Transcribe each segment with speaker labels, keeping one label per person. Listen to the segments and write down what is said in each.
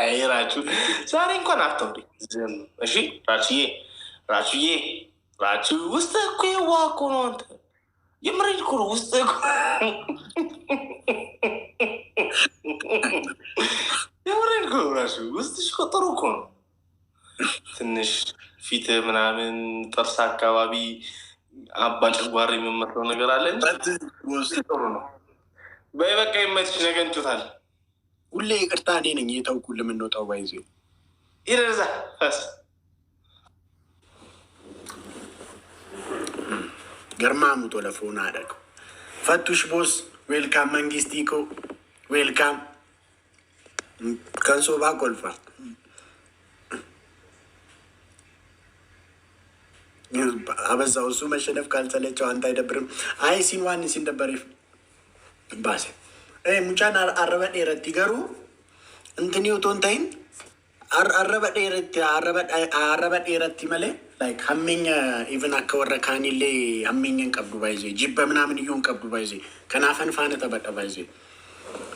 Speaker 1: አይ ራችሁ ዛሬ እንኳን አታውሪ ዝም እሺ። ራቹ ውስጥ እኮ የዋህ እኮ ነው አንተ። የምሬን እኮ ነው ውስጥ እኮ የምሬን እኮ ራሱ ውስጥሽ እኮ ጥሩ እኮ ነው። ትንሽ ፊት ምናምን ጥርስ አካባቢ አባ ጨጓራ የሚመስለው ነገር አለ እንጂ ውስጥ ጥሩ ነው። በይ በቃ ይመችሽ። ነገ እንጩታል።
Speaker 2: ሁሌ ይቅርታ እኔ ነኝ የተውኩ ለምንወጣው ባይዜ
Speaker 1: ይረዛ ፈስ
Speaker 2: ገርማሙ ቶለፎን አደረጉ። ፈቱሽ ቦስ ዌልካም መንግስቲኮ ዌልካም ከንሶባ ጎልፋ አበዛው። እሱ መሸነፍ ካልሰለቸው አንተ አይደብርም? አይ ሲንዋን ሲንደበሪፍ ባሴ ሙጫን አረበድ ረቲ ገሩ እንትን ቶንታይን አረበድ ረቲ መሌ ላይክ ሀሜኛ ኢቨን አከወረ ካኒሌ ሀሜኛን ቀብዱ ባይዜ ጅበ ምናምን እዩን ቀብዱ ባይዜ ከናፈን ፋነ ተበቀ ባይዜ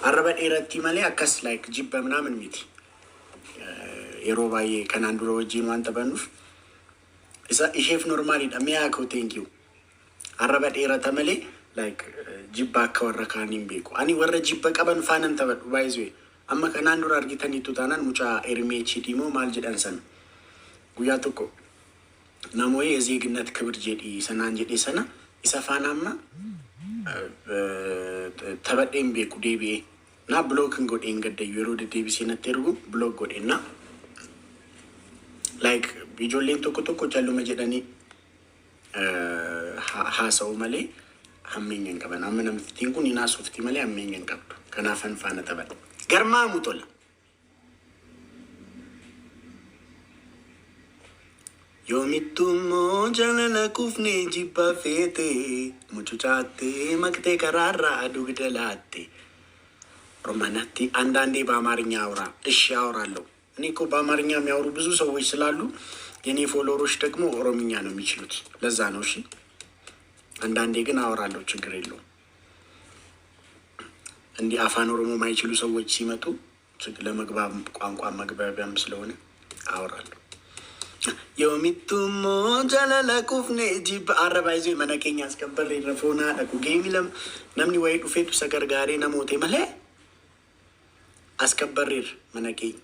Speaker 2: አረበድ ረቲ መሌ አከስ ላይክ ጅበ ምናምን ሚቲ የሮባዬ ከናንዱሮ ወጂን ዋንተ በኑፍ ኢሼፍ ኖርማሊ ሚያከው ቴንኪው አረበድ ረተ መሌ ላይክ ጅባ አከወረ ካኒን ቤቁ አኒ ወረ ጅበ ቀበን ፋነን ተበዱ ባይዜ አማ ከናንዱሮ አርጊተን ይቱታናን ሙጫ ኤርሜቺ ዲሞ ማልጅደንሰን ጉያ ትኮ ናሞዬ የዜግነት ክብር ጄዲ ሰናን ጄዲ ሰና ኢሰፋናማ ተበደም ቤኩ ዴቢ ና ብሎክን ጎዴን ገደዩ የሮድ ዴቢ ሲነተርጉ ብሎክ ጎዴና ላይክ ቢጆሌን ቶኮ ቻሉ መጀዳኒ ሀሰው መሌ ሀሜኛን ቀበና ምንም ፍቲንኩን ኢና ሶፍቲ መሌ ሀሜኛን ቀብዱ ከናፈን ፋነ ተበደ ገርማ ሙቶላ ዮሚቱሞ ጀለለ ኩፍኔ ጅባ ፌቴ ሙቹቻቴ መቅቴ ከራራ ዱግደላቴ ሮማናቲ አንዳንዴ በአማርኛ አውራ። እሺ አውራለሁ። እኔ እኮ በአማርኛ የሚያወሩ ብዙ ሰዎች ስላሉ የኔ ፎሎወሮች ደግሞ ኦሮምኛ ነው የሚችሉት። ለዛ ነው። እሺ አንዳንዴ ግን አወራለሁ፣ ችግር የለውም። እንዲህ አፋን ኦሮሞ ማይችሉ ሰዎች ሲመጡ ለመግባብ ቋንቋ መግባቢያም ስለሆነ አወራለሁ። ዮሚቱሞ ጀለለ ኩፍኔ ጂብ አረባይዞ መነኬኛ አስከበር ረፎና ደቁ ጌሚለም ነምኒ ወይ ዱፌቱ ሰገርጋሬ ነሞቴ መለ አስከበሪር መነኬኝ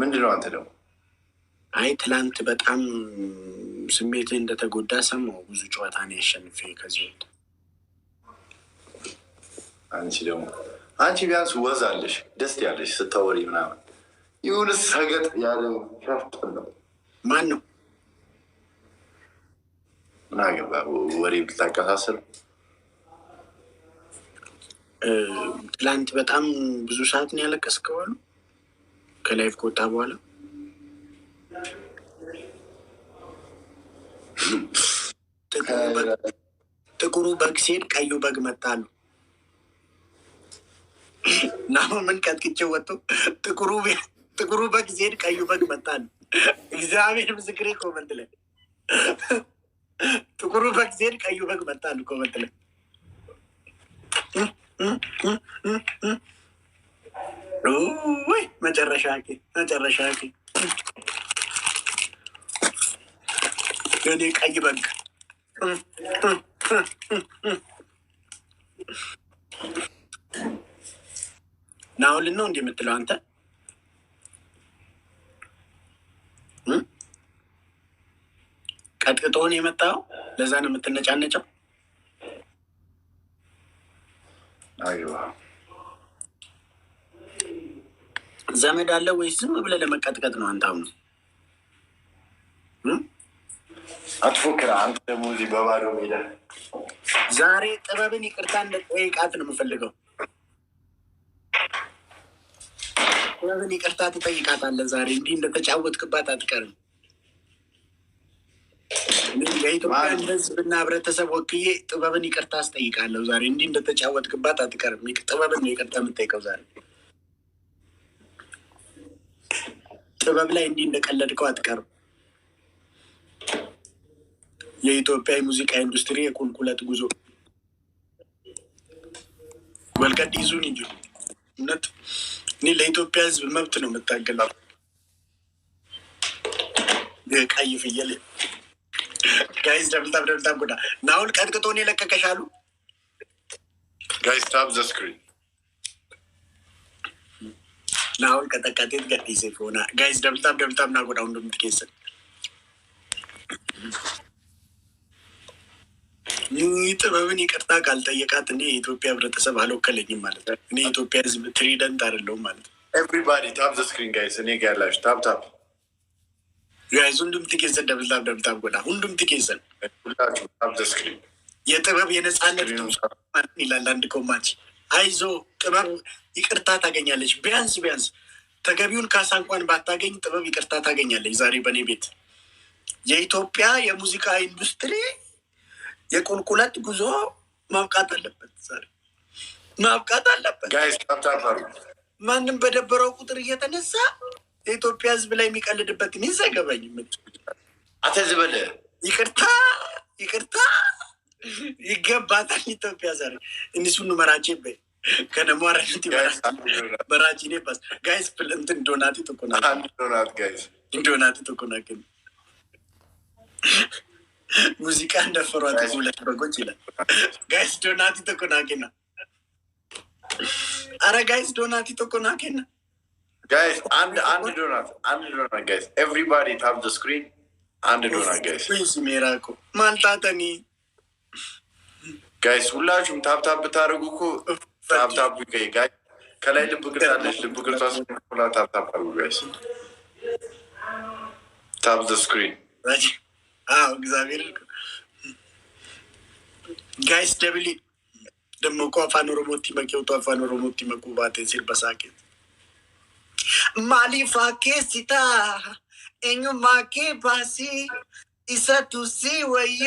Speaker 3: ምንድነው? አንተ ደግሞ
Speaker 2: አይ ትላንት በጣም ስሜት እንደተጎዳ ሰማሁ። ብዙ ጨዋታ ነው ያሸንፌ ከዚህ ወጥ
Speaker 3: አንቺ ቢያንስ ወዝ አለሽ፣ ደስ ያለሽ ስታወሪ ምናምን ይሁን ሰገጥ ያለ ሻፍጥ ነው።
Speaker 2: ማን ነው
Speaker 3: ምን አገባ ወሬ ብታቀሳስር።
Speaker 2: ትላንት በጣም ብዙ ሰዓት ነው ያለቀስከው አሉ ከላይፍ ከወጣ በኋላ። ጥቁሩ በግ ሲሄድ ቀዩ በግ መጣሉ። ናሁ ምን ቀጥቅጬ ወጥቶ ጥቁሩ በግ ሲሄድ ቀዩ በግ መጣሉ። እግዚአብሔር ምስክሬ ኮመንት ላይ ጥቁሩ በግ ሲሄድ ቀዩ በግ መጣሉ ኮመንት ላይ ወይ መጨረሻ እኔ ቀይ በግ ናሁልን ነው እንዲህ የምትለው አንተ? ቀጥቅጦን የመጣው ለዛ ነው የምትነጫነጨው? ዘመድ አለ ወይስ ዝም ብለህ ለመቀጥቀጥ ነው አንተ? አሁን
Speaker 3: አትፎክር አንተ ደግሞ እዚህ በባዶ ሜዳ።
Speaker 2: ዛሬ ጥበብን ይቅርታ እንደጠይቃት ነው የምፈልገው። ጥበብን ይቅርታ ትጠይቃታለህ ዛሬ። እንዲህ እንደተጫወትክባት አትቀርም። የኢትዮጵያን ሕዝብና ህብረተሰብ ወክዬ ጥበብን ይቅርታ አስጠይቃለሁ። ዛሬ እንዲህ እንደተጫወትክባት አትቀርም። ጥበብን ነው ይቅርታ የምጠይቀው ዛሬ። ጥበብ ላይ እንዲህ እንደቀለድከው አትቀርም። የኢትዮጵያ የሙዚቃ ኢንዱስትሪ የቁልቁለት ጉዞ ወልቀድ ይዙን እንጂ እውነት እኔ ለኢትዮጵያ ሕዝብ መብት ነው የምታገለው። ቀይ ፍየል ጋይስ ደብልታብ ጎዳ ናሁን ቀጥቅጦን የለቀቀሻሉ።
Speaker 3: ጋይስ ታፕ ዘ ስክሪን
Speaker 2: ናሁን ቀጠቀጤት ገዲሴ ሆና ጋይስ ደብልታብ ናጎዳ ሁንዱ ምትኬሰን ጥበብን ይቅርታ ካልጠየቃት እኔ የኢትዮጵያ ህብረተሰብ አልወከለኝም ማለት ነው። እኔ የኢትዮጵያ ህዝብ ትሪደንት አይደለሁም ማለት ነው።
Speaker 3: ኤቭሪባዲ ታፕ ዘ ስክሪን ጋይስ። እኔ ጋር ያላችሁ ታፕ
Speaker 2: ጋይስ ሁንዱም ትኬሰን ደብልታብ ጎዳ ሁንዱም ትኬሰን
Speaker 3: ሁላችሁ ታፕ ዘ ስክሪን።
Speaker 2: የጥበብ የነፃነት ይላል አንድ ኮማች። አይዞ ጥበብ ይቅርታ ታገኛለች። ቢያንስ ተገቢውን ካሳ እንኳን ባታገኝ ጥበብ ይቅርታ ታገኛለች። ዛሬ በእኔ ቤት የኢትዮጵያ የሙዚቃ ኢንዱስትሪ የቁልቁለት ጉዞ ማብቃት አለበት። ዛሬ ማብቃት አለበት። ማንም በደበረው ቁጥር እየተነሳ የኢትዮጵያ ህዝብ ላይ የሚቀልድበት ሚዝ አይገባኝም።
Speaker 3: አተዝበለ
Speaker 2: ይቅርታ ይገባታል። ኢትዮጵያ ዛሬ እኒሱን መራቼ በ ከነሟረንቲ በራቺ ኔ ፓስ ጋይስ እንትን ዶናቲ ቶኮናት ሙዚቃ እንደፈሯት ሁለት በጎች ይላል። ጋይስ ዶናቲ ተኮናኬና አረ ጋይስ ዶናቲ ተኮናኬና
Speaker 3: ጋይስ አንድ ዶናት ጋይስ ኤቭሪባዲ ታፕ ዘ ስክሪን አንድ ዶናት ጋይስ
Speaker 2: ወይስ ሜራኮ ማልታተኒ
Speaker 3: ጋይስ ሁላችሁም ታፕ ብታደርጉ እኮ ታፕ ጋይስ ከላይ ልብ ቅርጻለች። ልብ ቅርጻ ሁላ ታፕ አድርጉ ጋይስ። ታፕ ዘ ስክሪን
Speaker 2: እግዚአብሔር ጋይስ ደብሊ ደሞ እኮ አፋን ኦሮሞቲ መቄውቶ አፋን ኦሮሞቲ መቁ ባቴ ሲል በሳቄ ማሊፋ ኬሲታ ኤኙ ማኬ ባሲ ኢሰቱሲ ወያ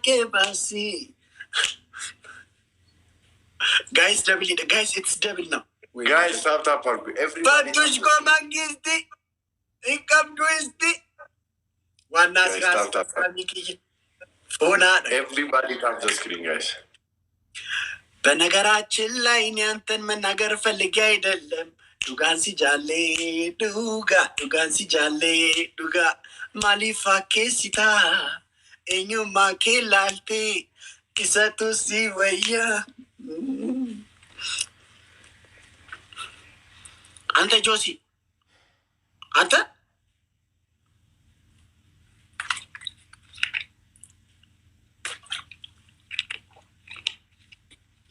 Speaker 2: ኬ ባሲ ጋይስ ደብሊ ጋይስ ኢትስ ደብል ነው
Speaker 3: ጋይስ ታፕ አድርጉ ኤቭሪባዲ
Speaker 2: ባቱሽ ኮማንጊስቲ ኢንካምዱስቲ ዋና ሆና
Speaker 3: ኤቭሪባዲ ታፕ ዘ ስክሪን ጋይስ።
Speaker 2: በነገራችን ላይ እኔ አንተን መናገር ፈልጌ አይደለም። ዱጋን ሲጃሌ ዱጋን ሲጃሌ ዱጋ ማሊፋ ኬሲታ ኤኙማ ኬላልቴ ኢሰቱ ሲወያ አንተ ጆሲ አንተ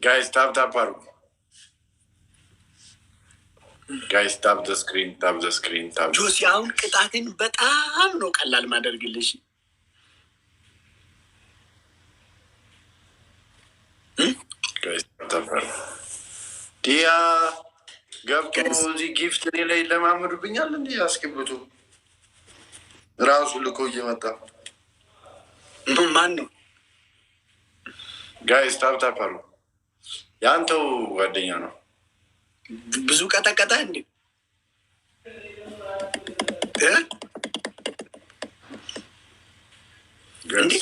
Speaker 3: ጋይስ ታፕ አድርጉ ጋይስ። ታፕ ዘ ስክሪን
Speaker 2: ጆሲ አሁን ቅጣትን በጣም ነው ቀላል ማደርግልሽ።
Speaker 3: ጋይስ ታፕ አድርጉ። ዲያ ገብቶ እዚህ ጊፍት እኔ ላይ ለማመዱብኛል። እንዲህ አስገብቶ ራሱ ልኮ እየመጣ
Speaker 2: ማን ነው?
Speaker 3: ጋይስ ታፕ አድርጉ። የአንተው ጓደኛ ነው።
Speaker 2: ብዙ ቀጠቀጠ እንዴ?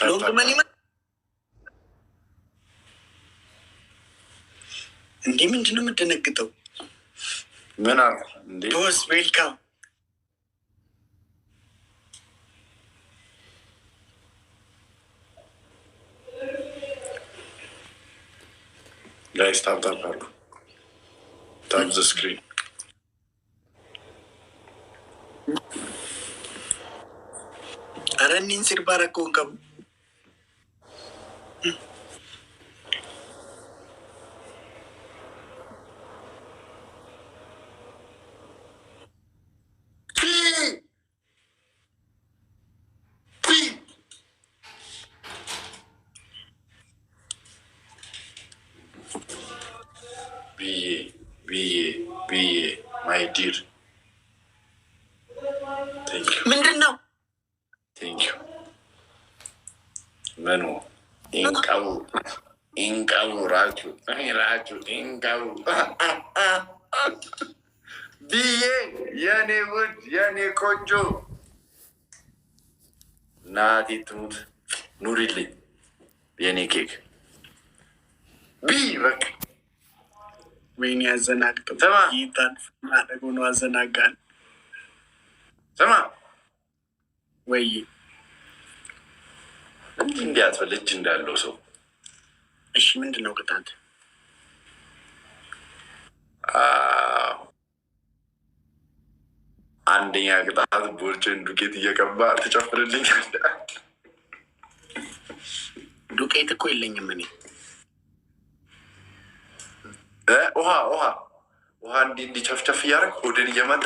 Speaker 2: ሎንግ መኒ እንዲህ ምንድን ነው የምደነግጠው?
Speaker 3: ምን አለ እንዴ?
Speaker 2: ቦስ ዌልካም
Speaker 3: ጋይስ ታፕ አድርጉ። ታፕ ዘ ስክሪን
Speaker 2: አረኒን ሲር ባረኮን ቀቡ
Speaker 3: ብዬ ማይ ዲር
Speaker 2: ምንድን ነው?
Speaker 3: ቴንክ ዩ ምኑ ኢንቀው ኢንቀው ራችሁ ኢንቀው ብዬ የኔ ውድ የኔ ቆንጆ ናቲ ትሙት ኑሪልኝ የኔ ኬክ ቢ በቃ
Speaker 2: ወይኔ ያዘናግጥ
Speaker 3: ስማ
Speaker 2: ይታል ማደጎ ነው አዘናጋል
Speaker 3: ስማ
Speaker 2: ወይ
Speaker 3: እንዲያትፈል እጅ እንዳለው ሰው
Speaker 2: እሺ ምንድን ነው ቅጣት?
Speaker 3: አንደኛ ቅጣት ቦርጭን ዱቄት እየቀባ ትጨፍርልኛለህ።
Speaker 2: ዱቄት እኮ የለኝም እኔ።
Speaker 3: ውሃ እንዲህ ቸፍቸፍ እያደረግ ሆድን እየመታ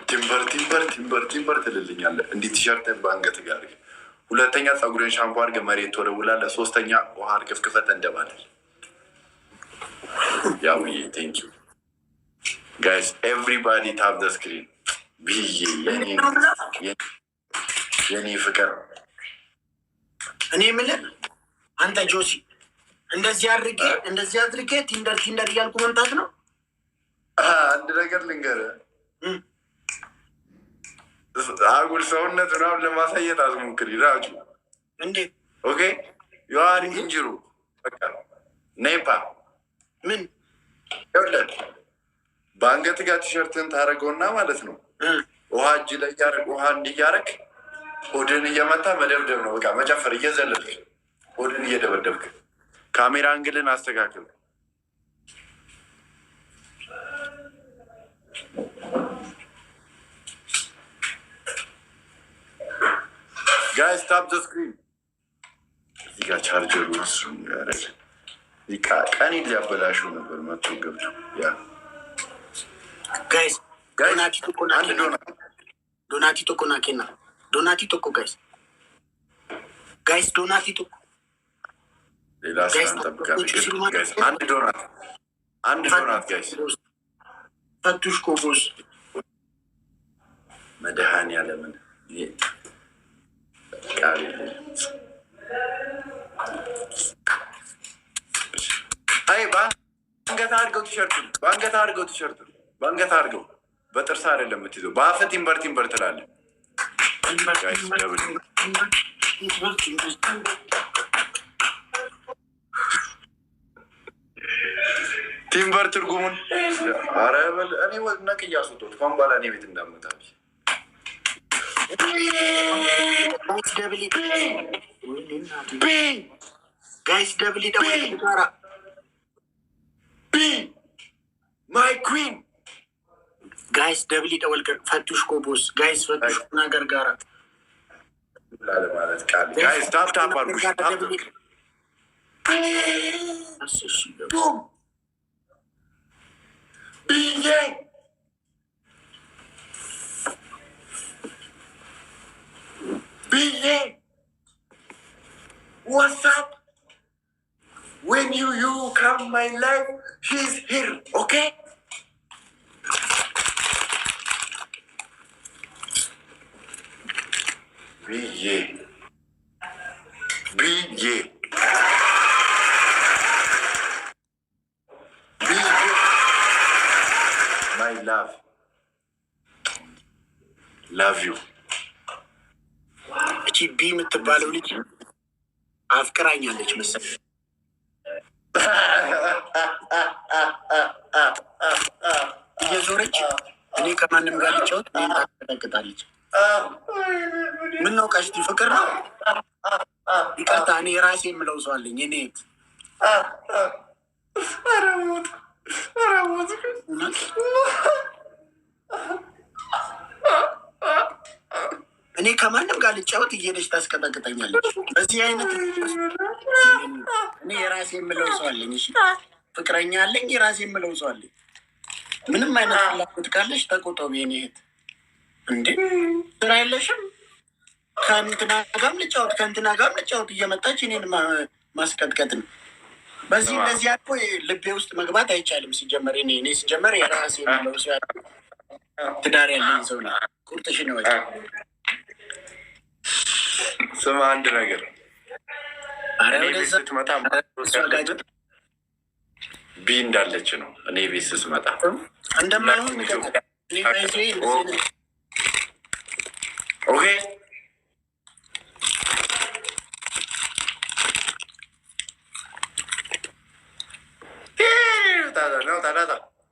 Speaker 3: ቲምበር ቲምበር ቲምበር ቲምበር ትልልኛለህ። እንዲህ ቲሸርትን በአንገት ጋር ሁለተኛ ፀጉርን ሻምፖ አድርገህ መሬት ትወለውላለህ። ሶስተኛ ውሃ አርከፍክፈት እንደማለት ያውዬ ቴንክ ዩ ጋይስ ኤቭሪባዲ ታፕ ዘ ስክሪን ብዬ የኔ ፍቅር
Speaker 2: እኔ የምልህ አንተ ጆሲ እንደዚህ አድርጌ ቲንደር እያልኩ መምጣት ነው።
Speaker 3: አንድ ነገር ልንገርህ፣ አጉል ሰውነት ምናምን ለማሳየት አትሞክሪ። ራጁ
Speaker 2: እንዴት?
Speaker 3: ኦኬ ዩአር ኢንጅሩ በቃ ኔፓ
Speaker 2: ምን
Speaker 3: ይኸውልህ፣ በአንገት ጋር ቲሸርትን ታደርገውና ማለት ነው ውሃ እጅ ላይ ውሃ እንዲያረግ ሆድን እየመታ መደብደብ ነው። በቃ መጨፈር እየዘለልክ ሆድን እየደበደብክ ካሜራ አንግልን አስተካክል። ጋይስ ታፕ ዘ ስክሪን። እዚህ ጋር ቻርጀሩ እሱ ያረግ ቀኔ ሊያበላሸው ነበር መቶ ገብቶ ያ
Speaker 2: ጋይስ ዶናቲ ቶኮ ናኬና ዶናቲ ቶኮ ጋይስ ዶናቲ ቶኮ
Speaker 3: ሌላ ስራ እንጠብቃለን። አንድ ዶናት ጋይስ
Speaker 2: ፈቱሽ ኮቦስ
Speaker 3: መድኃኒዓለምን አይ በአንገት አድርገው ቲሸርቱን በአንገት አድርገው በጥርስ አይደለም የምትይዘው፣ በአፈ ቲምበር ቲምበር ትላለህ። ቲምበር ትርጉሙን ኧረ በል እኔ ነቅ እያስወጣሁት ከአሁን በኋላ እኔ ቤት እንዳመጣ
Speaker 2: ጋይስ ደብል ጋራ
Speaker 3: ማይ ኩዊን
Speaker 2: ጋይስ ደብል ደወል ፈቱሽ ኮቦስ ጋይስ ፈቱሽ ነገር ጋራ
Speaker 3: ማለት ቃል ጋይስ ታፕ ታፕ አድርጉሽ ብዬ what's up when you come my life she's here okay ብዬ my love you
Speaker 2: እቺ ቢ የምትባለው ልጅ አፍቅራኛለች መሰለኝ። እየዞረች እኔ ከማንም ጋር ልጫወት እኔን ታቀጠቅጣለች። ምን ነው ቀሽቲ ፍቅር ነው? ይቅርታ እኔ የራሴ የምለው ሰው አለኝ። እኔ እኔ ከማንም ጋር ልጫወት እየሄደች ታስቀጠቅጠኛለች። በዚህ አይነት እኔ የራሴ የምለው ሰው አለኝ። እሺ ፍቅረኛ አለኝ፣ የራሴ የምለው ሰው አለኝ። ምንም አይነት ፍላጎት ካለሽ ተቆጠቢ። የኔ እህት እንዴ ስራ የለሽም? ከእንትና ጋርም ልጫወት ከእንትና ጋርም ልጫወት እየመጣች እኔን ማስቀጥቀጥ ነው። በዚህ እንደዚህ አልፎ ልቤ ውስጥ መግባት አይቻልም። ሲጀመር እኔ ሲጀመር የራሴ የምለው ሰው ያለ ትዳር ያለኝ ሰው ነው። ቁርጥሽን ወጪ
Speaker 3: ስማ አንድ ነገር እኔ ቤት ስትመጣ ቢ እንዳለች ነው። እኔ ቤት ስትመጣ
Speaker 2: እንደማይሆን
Speaker 3: ኦኬ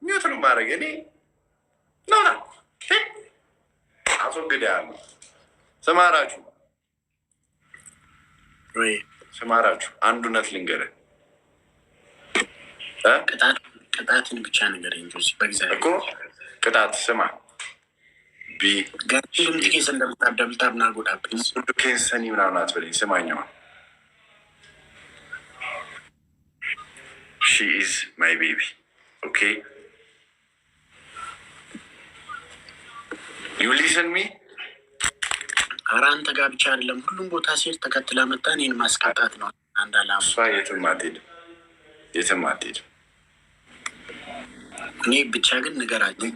Speaker 3: ሚዩት ነው ማድረግ እኔ ነውና አስወግደያለሁ። ስማራችሁ አንድ እውነት ልንገርህ
Speaker 2: ቅጣትን ብቻ ነገር
Speaker 3: እኮ ቅጣት ስማ
Speaker 2: ኬስ እንደምታደብልታ ምናጎዳብኝ
Speaker 3: ኬንሰኒ ምናምን አትበለኝ። ስማኛዋ ሺ ኢዝ ማይ ቤቢ ኦኬ ዩ ሊስን ሚ
Speaker 2: ኧረ አንተ ጋር ብቻ አይደለም ሁሉም ቦታ ሴት ተከትላ መጣ እኔን ማስቀጣት ነው። አንድ አላማ
Speaker 3: እሷ የትም አትሄድም የትም አትሄድም።
Speaker 2: እኔ ብቻ ግን ንገራችሁ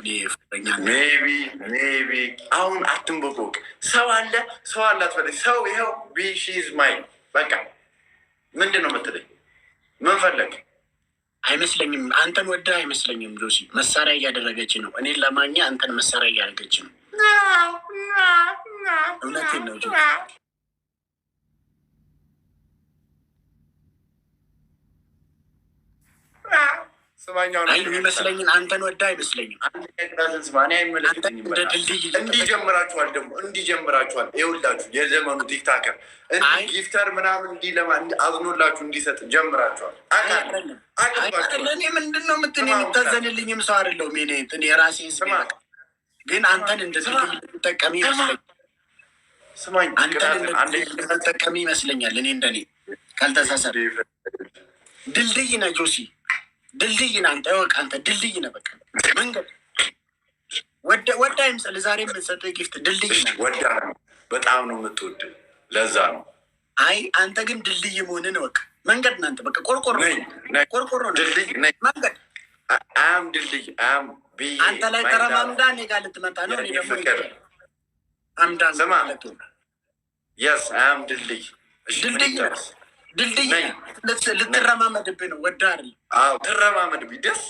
Speaker 3: ሜቢ አሁን አትንበቆቅ። ሰው አለ አትበለኝ። ሰው ይኸው ቢ ሺ ኢዝ ማይ በቃ ምንድን ነው የምትለኝ? ምን ፈለግ
Speaker 2: አይመስለኝም። አንተን ወደ አይመስለኝም። ጆሲ መሳሪያ እያደረገች ነው። እኔን ለማግኛ አንተን መሳሪያ እያደረገች ነው። እውነቴን ነው። ይመስለኝን አንተን ወደ አይመስለኝም።
Speaker 3: እንዲጀምራችኋል ደግሞ እንዲጀምራችኋል። ይኸውላችሁ የዘመኑ ቲክታከር ጊፍተር ምናምን አዝኖላችሁ እንዲሰጥ ጀምራችኋል።
Speaker 2: እኔ ምንድን ነው የምታዘንልኝም ሰው አይደለሁም። እኔ የራሴን ስም ግን አንተን እንደ ጠቀሚ ይመስለኛል። አንተን እንደጠቀሚ ይመስለኛል። እኔ እንደኔ ካልተሳሰር ድልድይ ነህ ጆሲ፣ ድልድይ ነህ አንተ። ወቅ አንተ ድልድይ ነህ። በቃ መንገድ ወዳ ይምሰል። ዛሬ የምንሰጠው ጊፍት ድልድይ ነህ።
Speaker 3: ወዳ በጣም ነው የምትወድ፣ ለዛ ነው።
Speaker 2: አይ አንተ ግን ድልድይ መሆንን ወቅ መንገድ ነህ አንተ። በቃ ቆርቆሮ
Speaker 3: ድልድይ መንገድ አም ድልድይ አም
Speaker 2: አንተ ላይ ተረማምዳ እኔ ጋር ልትመጣ ነው። እኔ ደግሞ አምዳ
Speaker 3: የስ አም ድልድይ
Speaker 2: ልትረማመድብህ ነው። ወዳ አይደል?
Speaker 3: ትረማመድብኝ ደስ